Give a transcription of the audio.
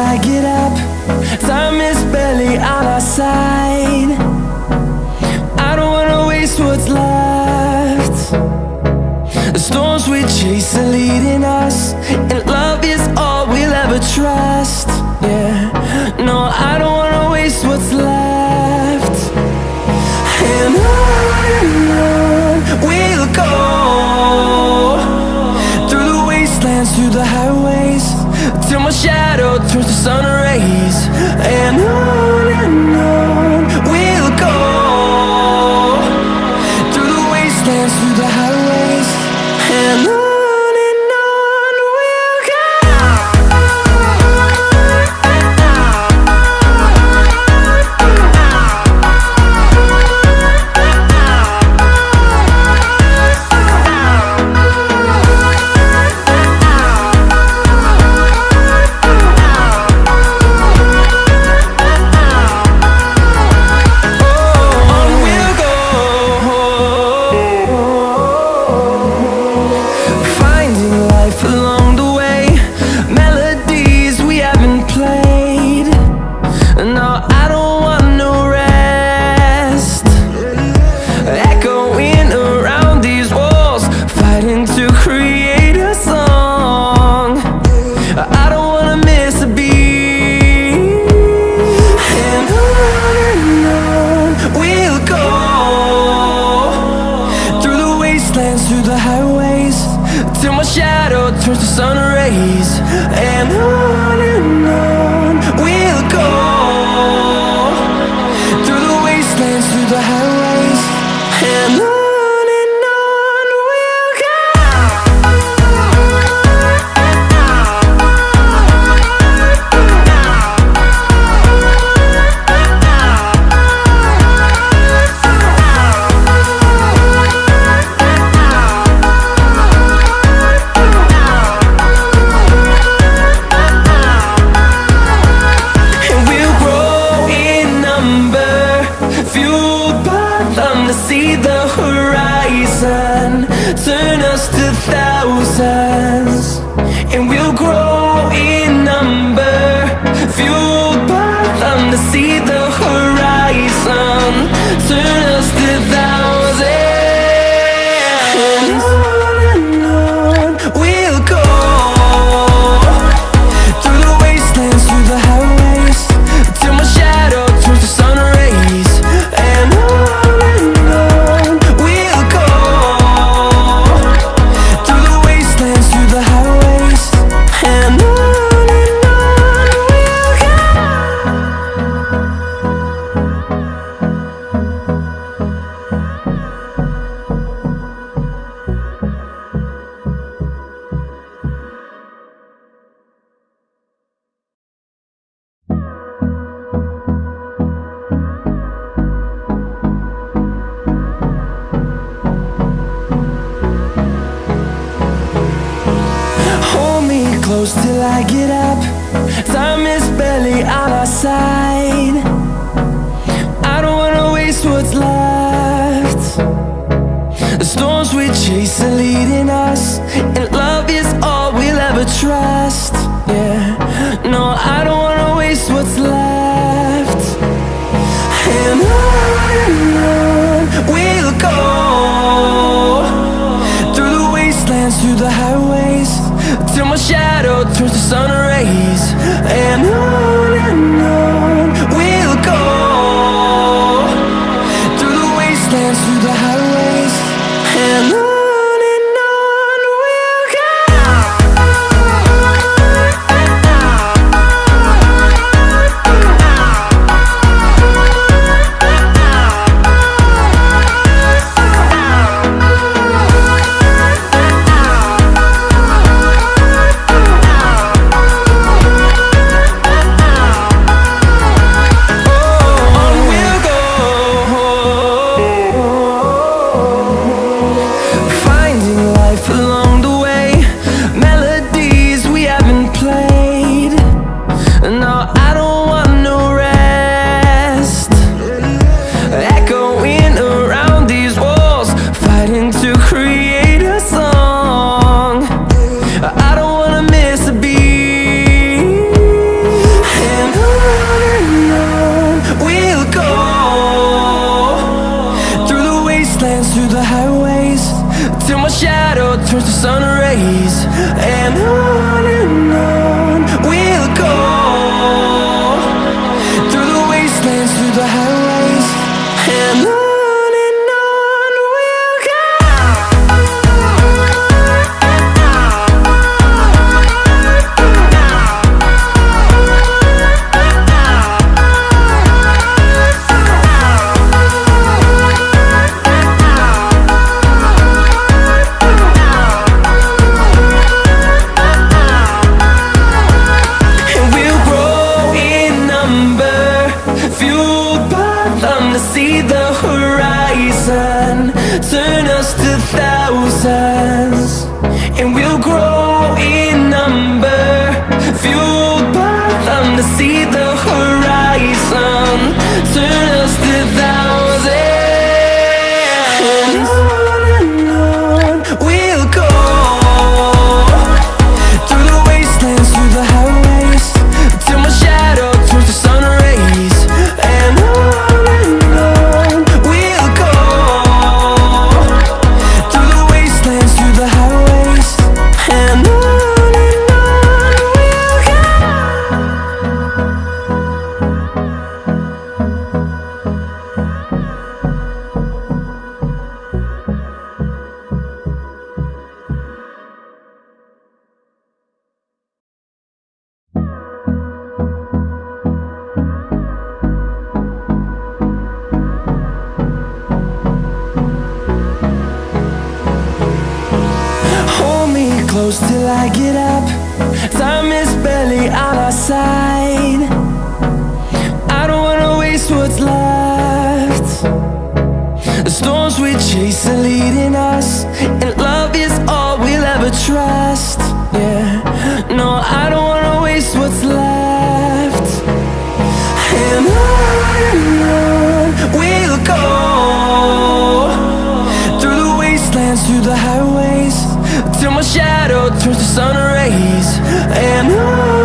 I get up. Time is barely on our side. I don't wanna waste what's left. The storms we chase are leading us, and love is all we'll ever trust. Yeah, no, I don't wanna waste what's left. And on we'll go, through the wastelands, through the highways, till my shadow turns to sun rays. And on we'll go, through the wastelands, through the highways, and on we'll go. Through the highways, till my shadow turns to sun rays. And on we'll go, through the wastelands, through the highways, and on we'll go. See the horizon turn us to thousands, and we'll grow in number, fueled by them. To see the horizon turn us to thousands, and on we'll go, through the wastelands, through the highways, till my shadow turns to sun rays. And on close till I get up. Time is barely on our side. I don't wanna waste what's left. The storms we chase are leading us, and love is all we'll ever trust. Yeah, no, I don't wanna waste what's left. And on we'll go, through the wastelands, through the highways, till my shadow turns to sun rays. And on we'll go, through the wastelands, through the highways, and on. turns to sun rays, and on we'll go, through the wastelands, through the highways, and on we'll go. See the horizon turn us to thousands, and we'll grow in number, fueled by them to see the horizon turn us to thousands, and on we'll go, through the wastelands, through the highways, till my shadow turns to sun rays, and on close till I get up. Time is barely on our side. I don't wanna waste what's left. The storms we chase are leading us, and love is all we'll ever trust. Yeah, no, I don't wanna waste what's left. And on we'll go, through the wastelands, through the highways, till my shadow turns to sun rays, and on